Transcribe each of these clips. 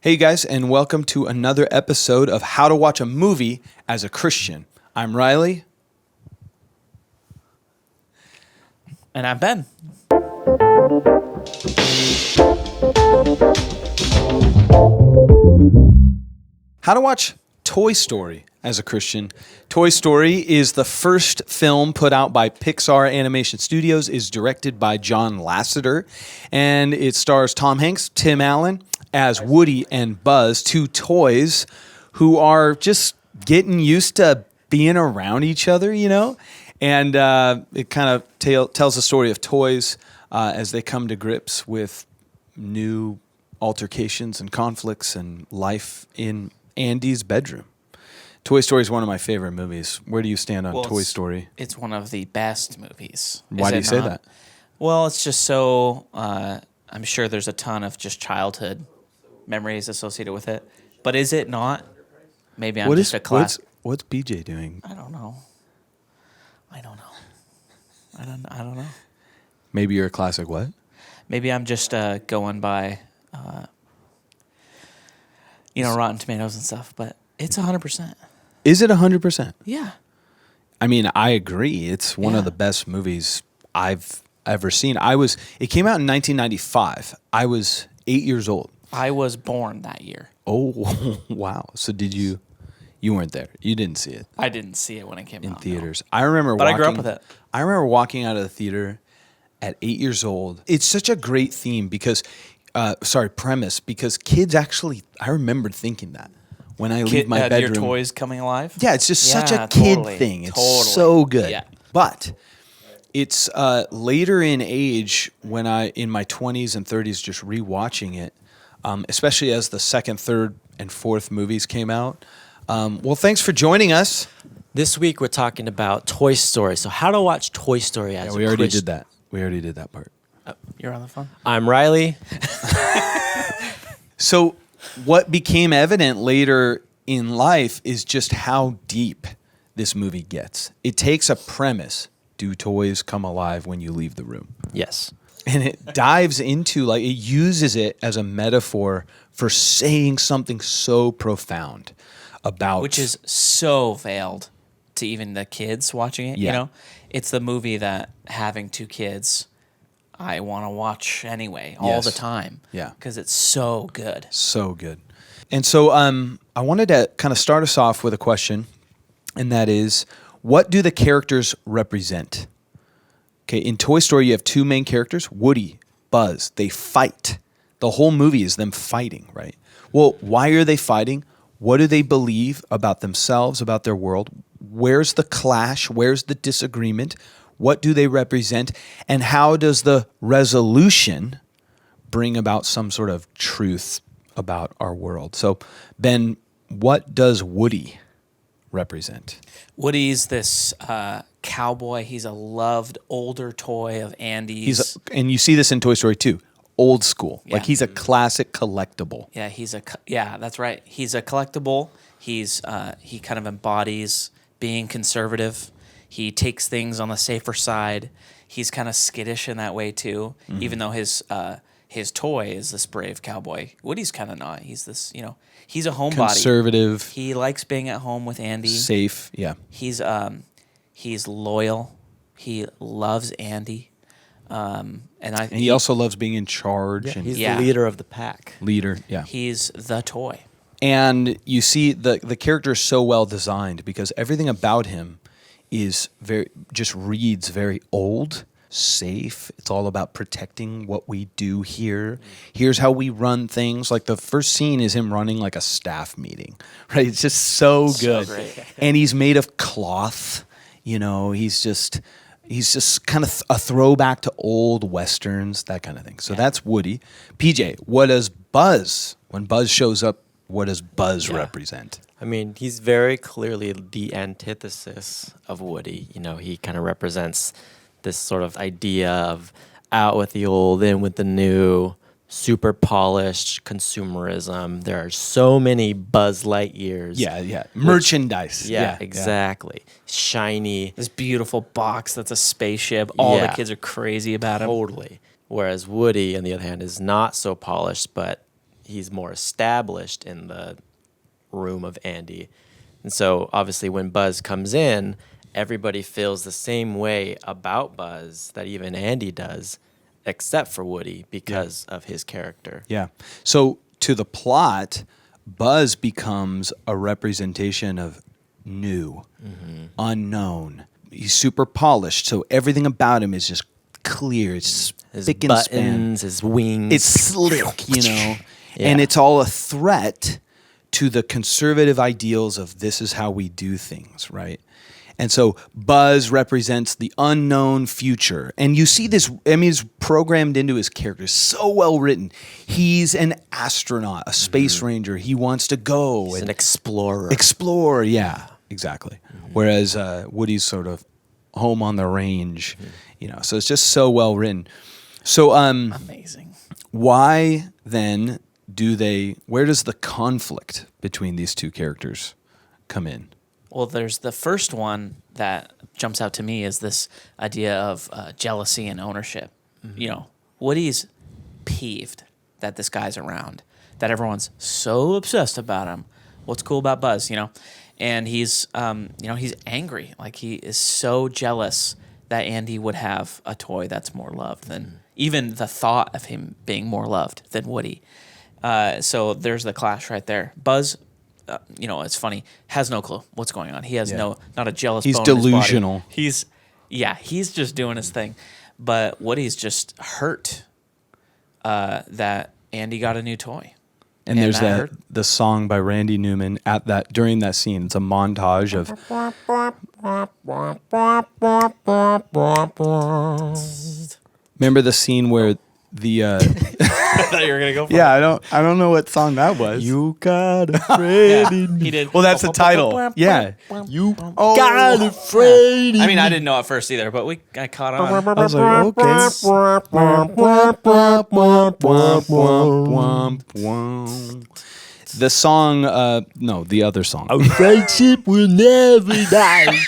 Hey guys, and welcome to another episode of How to Watch a Movie as a Christian. I'm Riley. And I'm Ben. How to watch Toy Story as a Christian. Toy Story is the first film put out by Pixar Animation Studios, is directed by John Lasseter, and it stars Tom Hanks, Tim Allen as Woody and Buzz, two toys who are just getting used to being around each other, you know? And it kind of tells the story of toys as they come to grips with new altercations and conflicts and life in Andy's bedroom. Toy Story is one of my favorite movies. Where do you stand on Toy Story? It's one of the best movies. Why do you say that? Well, it's just so, I'm sure there's a ton of just childhood memories associated with it. But is it not? Maybe I'm just a class. What's BJ doing? I don't know. I don't know. Maybe you're a classic what? Maybe I'm just going by, Rotten Tomatoes and stuff. But it's 100%. Is it 100%? Yeah. I mean, I agree. It's one of the best movies I've ever seen. It came out in 1995. I was 8 years old. I was born that year. Oh, wow. So you weren't there. You didn't see it. I didn't see it when it came out. In theaters. No. I remember I grew up with it. I remember walking out of the theater at 8 years old. It's such a great theme because kids actually, I remember thinking that when I leave my bedroom. Your toys coming alive? Yeah, it's just such a kid thing. It's so good. Yeah. But it's later in age when in my 20s and 30s, just rewatching it, especially as the second, third, and fourth movies came out. Well, thanks for joining us. This week we're talking about Toy Story. So how to watch Toy Story as a Christian. We already did that. We already did that part. You're on the phone? I'm Riley. So what became evident later in life is just how deep this movie gets. It takes a premise. Do toys come alive when you leave the room? Yes. And it dives into, it uses it as a metaphor for saying something so profound about... Which is so veiled to even the kids watching it, you know? It's the movie that having two kids, I want to watch anyway, all the time. Yeah. Because it's so good. So good. And so I wanted to kind of start us off with a question, and that is, what do the characters represent? Okay, in Toy Story, you have two main characters, Woody, Buzz. They fight. The whole movie is them fighting, right? Well, why are they fighting? What do they believe about themselves, about their world? Where's the clash? Where's the disagreement? What do they represent? And how does the resolution bring about some sort of truth about our world? So, Ben, what does Woody represent? Woody's this cowboy. He's a loved older toy of Andy's. And you see this in Toy Story 2. Old school. Yeah. He's a classic collectible. Yeah, that's right. He's a collectible. He kind of embodies being conservative. He takes things on the safer side. He's kind of skittish in that way too, even though his toy is this brave cowboy. Woody's kind of not. He's this, he's a homebody. Conservative. He likes being at home with Andy. Safe, yeah. He's loyal. He loves Andy. And he also loves being in charge. Yeah, and he's the leader of the pack. Leader, yeah. He's the toy. And you see the character is so well designed because everything about him is reads very old, safe. It's all about protecting what we do here. Here's how we run things. Like the first scene is him running like a staff meeting, right? It's just so good. So great. And he's made of cloth. He's just kind of a throwback to old Westerns, that kind of thing. So that's Woody. PJ, what does Buzz, when Buzz shows up, what does Buzz represent? I mean, he's very clearly the antithesis of Woody. He kind of represents this sort of idea of out with the old, in with the new, super polished consumerism. There are so many Buzz Lightyears. Yeah. Merchandise. Yeah, exactly. Yeah. Shiny. This beautiful box that's a spaceship. All the kids are crazy about him. Totally. Whereas Woody, on the other hand, is not so polished, but he's more established in the room of Andy. And so obviously when Buzz comes in, everybody feels the same way about Buzz that even Andy does, except for Woody because of his character. Yeah. So to the plot, Buzz becomes a representation of new, unknown. He's super polished, so everything about him is just clear. It's His spick and span. buttons, his wings. It's slick, you know, Yeah. and it's all a threat to the conservative ideals of this is how we do things, right? And so Buzz represents the unknown future. And you see this, I mean, it's programmed into his character, so well written. He's an astronaut, a space ranger. He wants to go He's and an explorer. explore. Yeah, exactly. Whereas Woody's sort of home on the range, you know, so it's just so well written. So Amazing. why then where does the conflict between these two characters come in? Well, there's the first one that jumps out to me is this idea of jealousy and ownership. You know, Woody's peeved that this guy's around, that everyone's so obsessed about him. What's cool about Buzz, you know? And he's, he's angry. Like he is so jealous that Andy would have a toy that's more loved than even the thought of him being more loved than Woody. So there's the clash right there. Buzz, it's funny, has no clue what's going on. He has not a jealous He's bone in his body. delusional. He's just doing his thing. But Woody's just hurt that Andy got a new toy. And there's that hurt. the song by Randy Newman during that scene. It's a montage of remember the scene where the I thought you were gonna go for I don't know what song that was. You got a it. Freddie. He did. Well, that's the title. Yeah. You got a Freddie. I mean, I didn't know at first either, but I caught on. I was like, okay. The song, no, the other song. Our friendship will never die.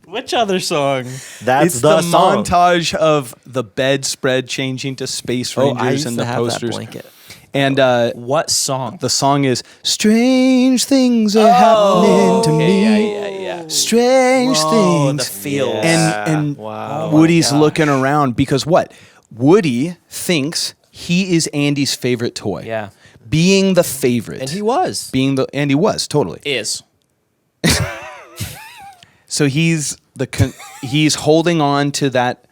Which other song? That's It's the song. montage of the bedspread changing to Space Rangers I used and to the have posters. that blanket. And What song? the song is "Strange Things Are Happening to Me." Yeah. Strange Oh, the things. feels. And Wow. Woody's looking around because what? Woody thinks he is Andy's favorite toy. Yeah. Being the favorite. And he was. And he was, totally. Is. So he's he's holding on to that.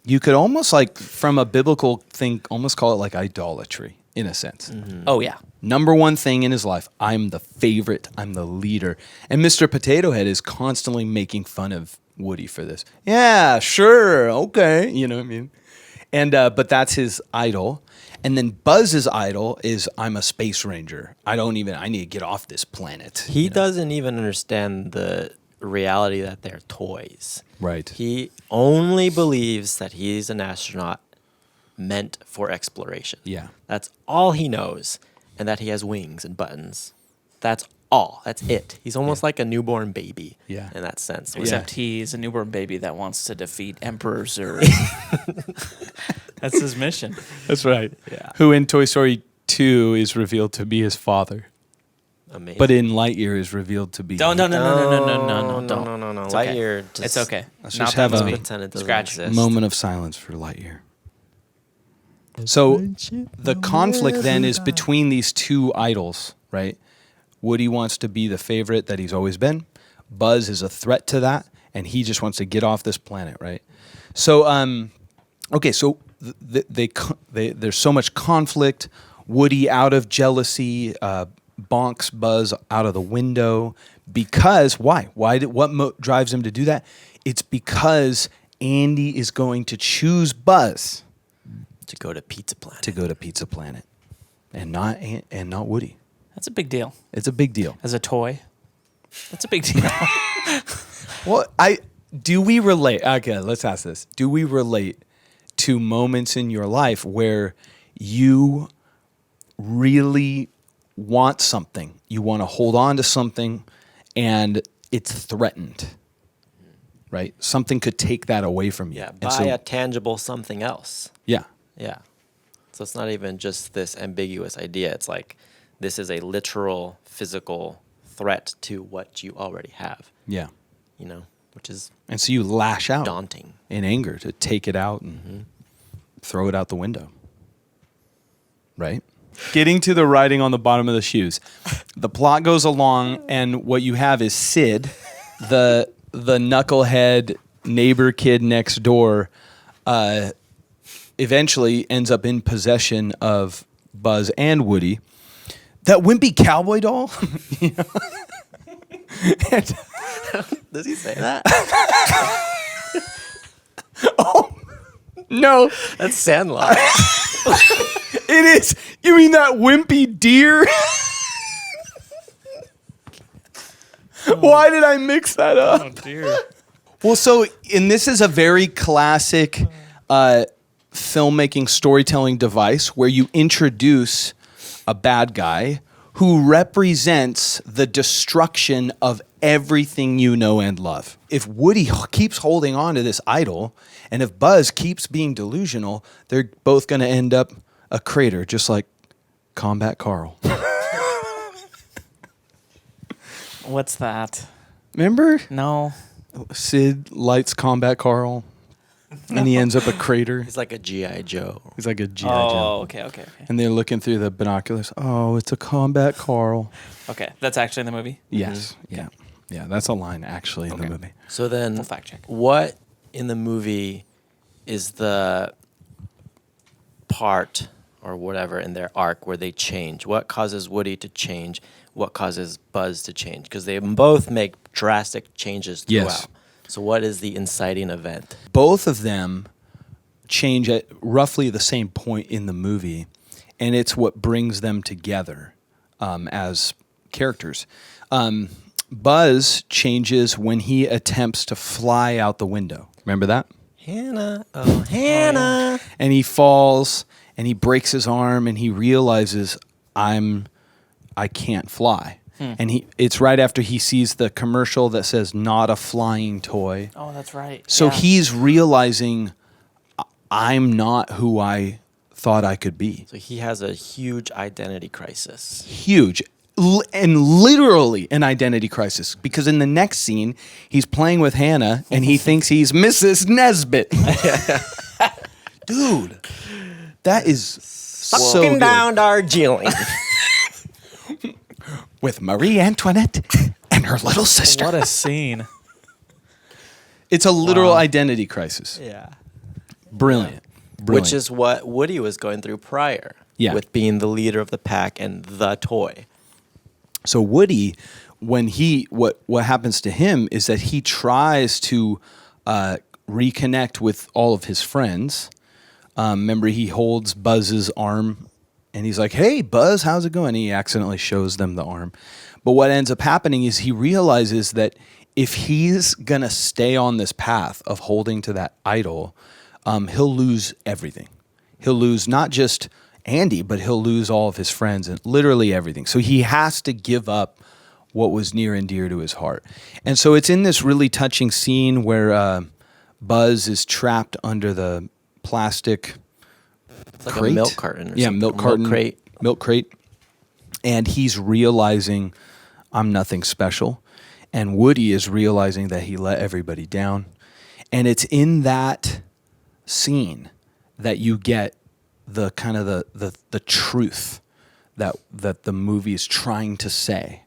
You could almost like from a biblical thing, almost call it like idolatry in a sense. Oh, yeah. Number one thing in his life, I'm the favorite, I'm the leader. And Mr. Potato Head is constantly making fun of Woody for this. Yeah, sure, okay, you know what I mean? And but that's his idol. And then Buzz's idol is I'm a space ranger. I need to get off this planet. He doesn't even understand the reality that they're toys. Right. He only believes that he's an astronaut meant for exploration. Yeah. That's all he knows. And that he has wings and buttons. That's all. That's it. He's almost like a newborn baby Yeah. in that sense. Except he's a newborn baby that wants to defeat emperors or... That's his mission. That's right. Yeah. Who in Toy Story 2 is revealed to be his father. Amazing. But in Lightyear is revealed to be No, don't. No. It's okay. Lightyear just It's okay. Let's Not just that have a- movie. pretend it doesn't Scratch. exist. moment of silence for Lightyear. So the conflict then is between these two idols, right? Woody wants to be the favorite that he's always been. Buzz is a threat to that, and he just wants to get off this planet, right? So, okay, so there's so much conflict. Woody out of jealousy, bonks Buzz out of the window because why? What drives him to do that? It's because Andy is going to choose Buzz to go to Pizza Planet. to go to Pizza Planet, and not Woody. That's a big deal. It's a big deal. As a toy, that's a big deal. Well, do we relate? Okay, let's ask this: do we relate to moments in your life where you really want something, you want to hold on to something, and it's threatened? Right? Something could take that away from you. Yeah, And buy so- a tangible something else. yeah. Yeah. So it's not even just this ambiguous idea. It's like this is a literal physical threat to what you already have, Yeah. you know, which is And so you lash out daunting. in anger to take it out and throw it out the window. Right? Getting to the writing on the bottom of the shoes. The plot goes along, and what you have is Sid, the knucklehead neighbor kid next door, eventually ends up in possession of Buzz and Woody. That wimpy cowboy doll. Does he say that? No, That's Sandlot. it is. You mean that wimpy deer? Why did I mix that up? Oh dear. Well, and this is a very classic filmmaking storytelling device where you introduce a bad guy who represents the destruction of everything you know and love. If Woody keeps holding on to this idol, and if Buzz keeps being delusional, they're both going to end up a crater, just like Combat Carl. What's that? Remember? No. Sid lights Combat Carl, and he ends up a crater. He's like a G.I. Joe. He's like a G.I. Oh, Joe. okay. And they're looking through the binoculars. Oh, it's a Combat Carl. Okay, that's actually in the movie. Yes. Yeah. Yeah, that's a line actually in the Okay. movie. So then, We'll fact check. what in the movie is the part or whatever in their arc where they change? What causes Woody to change? What causes Buzz to change? Because they both make drastic changes throughout. Yes. So what is the inciting event? Both of them change at roughly the same point in the movie, and it's what brings them together as characters. Buzz changes when he attempts to fly out the window. Remember that? Hannah, oh Hannah. And he falls and he breaks his arm and he realizes I can't fly. And it's right after he sees the commercial that says not a flying toy. Oh, that's right. So Yeah. he's realizing I'm not who I thought I could be. So he has a huge identity crisis. Huge. And literally an identity crisis, because in the next scene he's playing with Hannah and he thinks he's Mrs. Nesbit. Dude, that is so Sucking good. down Darjeeling. With Marie Antoinette and her little sister. What a scene. It's a literal identity crisis. Yeah. Brilliant. Which is what Woody was going through prior. Yeah. With being the leader of the pack and the toy. So Woody, when what happens to him is that he tries to reconnect with all of his friends. Remember, he holds Buzz's arm, and he's like, "Hey, Buzz, how's it going?" He accidentally shows them the arm. But what ends up happening is he realizes that if he's gonna stay on this path of holding to that idol, he'll lose everything. He'll lose not just Andy, but he'll lose all of his friends and literally everything. So he has to give up what was near and dear to his heart. And so it's in this really touching scene where Buzz is trapped under the plastic It's like crate. a milk carton or Yeah, something. milk carton. crate. Milk crate. And he's realizing I'm nothing special. And Woody is realizing that he let everybody down. And it's in that scene that you get the kind of the truth that the movie is trying to say.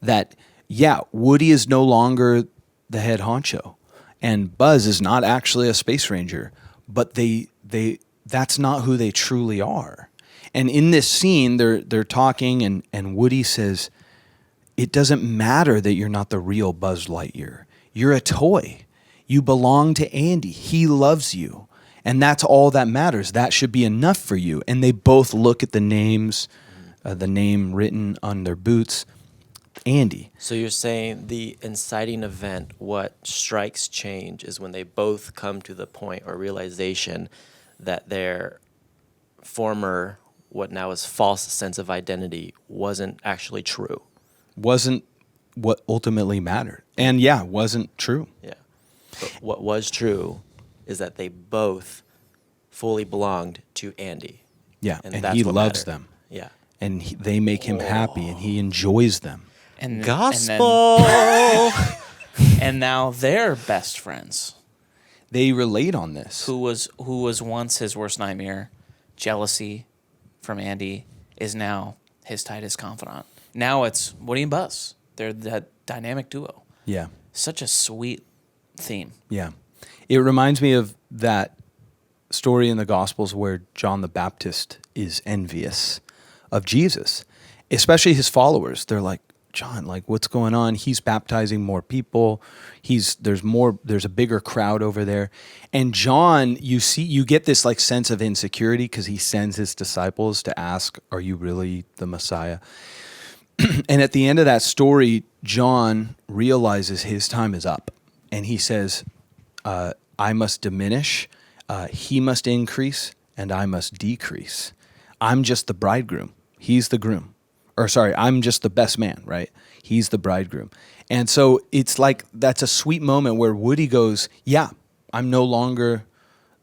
That, yeah, Woody is no longer the head honcho. And Buzz is not actually a space ranger. But that's not who they truly are. And in this scene, they're talking, and Woody says, "It doesn't matter that you're not the real Buzz Lightyear. You're a toy. You belong to Andy. He loves you. And that's all that matters. That should be enough for you." And they both look at the names, the name written on their boots, Andy. So you're saying the inciting event, what strikes change, is when they both come to the point or realization that their former, what now is false sense of identity wasn't actually true. Wasn't what ultimately mattered. And yeah, wasn't true. Yeah. But what was true is that they both fully belonged to Andy. Yeah, And and that's he what loves mattered. them. Yeah. And they make him happy, and he enjoys them. And Gospel. and now they're best friends. They relate on this. Who was once his worst nightmare, jealousy from Andy, is now his tightest confidant. Now it's Woody and Buzz. They're that dynamic duo. Yeah, Such a sweet theme. yeah. It reminds me of that story in the Gospels where John the Baptist is envious of Jesus, especially his followers. They're like, John, like, what's going on? He's baptizing more people. There's a bigger crowd over there. And John, you get this like sense of insecurity because he sends his disciples to ask, are you really the Messiah? And at the end of that story, John realizes his time is up. And he says, I must diminish, he must increase, and I must decrease. I'm just the bridegroom. He's the groom. Or sorry, I'm just the best man, right? He's the bridegroom. And so it's like that's a sweet moment where Woody goes, yeah, I'm no longer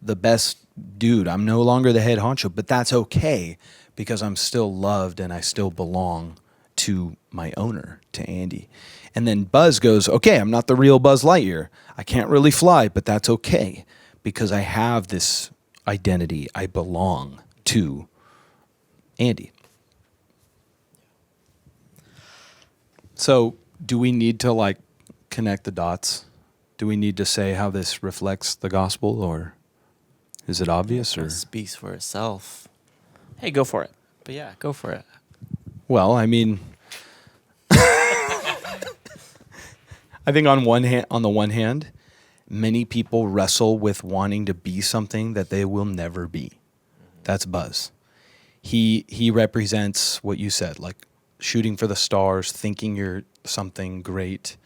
the best dude. I'm no longer the head honcho, but that's okay because I'm still loved and I still belong to my owner, to Andy. And then Buzz goes, okay, I'm not the real Buzz Lightyear. I can't really fly, but that's okay because I have this identity. I belong to Andy. So do we need to like connect the dots? Do we need to say how this reflects the gospel, or is it obvious? Or It speaks for itself. Hey, go for it. But yeah, go for it. well, I mean, I think on the one hand, many people wrestle with wanting to be something that they will never be. That's Buzz. He represents what you said, like shooting for the stars, thinking you're something great.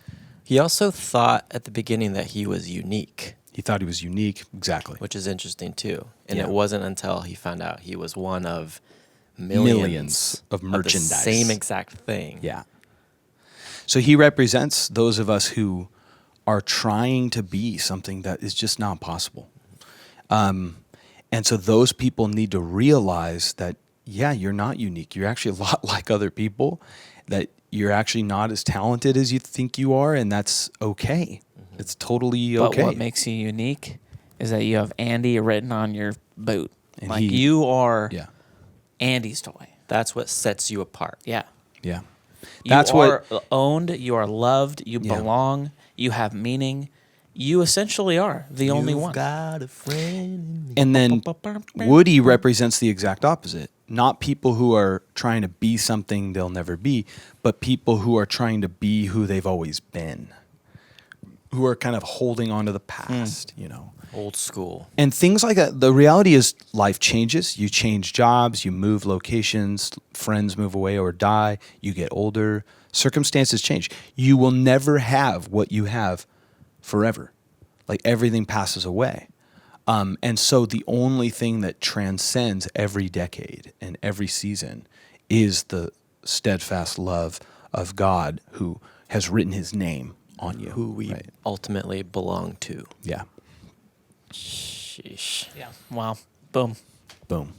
He also thought at the beginning that he was unique, He thought he was unique. Exactly. which is interesting too. And Yeah. it wasn't until he found out he was one of Millions of the merchandise. same exact thing. Yeah. So he represents those of us who are trying to be something that is just not possible. And so those people need to realize that, yeah, you're not unique. You're actually a lot like other people, that you're actually not as talented as you think you are, and that's okay. It's totally But okay. what makes you unique is that you have Andy written on your boot. And like you are Yeah. Andy's toy. That's what sets you apart. Yeah. Yeah. You That's are what owned. You are loved. You Yeah. belong. You have meaning. You essentially are the only one. Got a friend in me. And then Woody represents the exact opposite. Not people who are trying to be something they'll never be, but people who are trying to be who they've always been, who are kind of holding on to the past, you know. Old school. And things like that. The reality is life changes. You change jobs, you move locations, friends move away or die, you get older, circumstances change. You will never have what you have forever. Like everything passes away. And so the only thing that transcends every decade and every season is the steadfast love of God who has written his name on you. Who we right? ultimately belong to. Yeah. Sheesh. Yeah. Wow. Boom. Boom.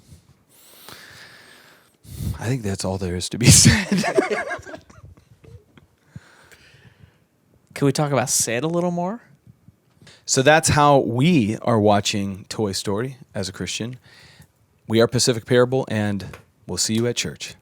I think that's all there is to be said. Can we talk about Sid a little more? So that's how we are watching Toy Story as a Christian. We are Pacific Parable, and we'll see you at church.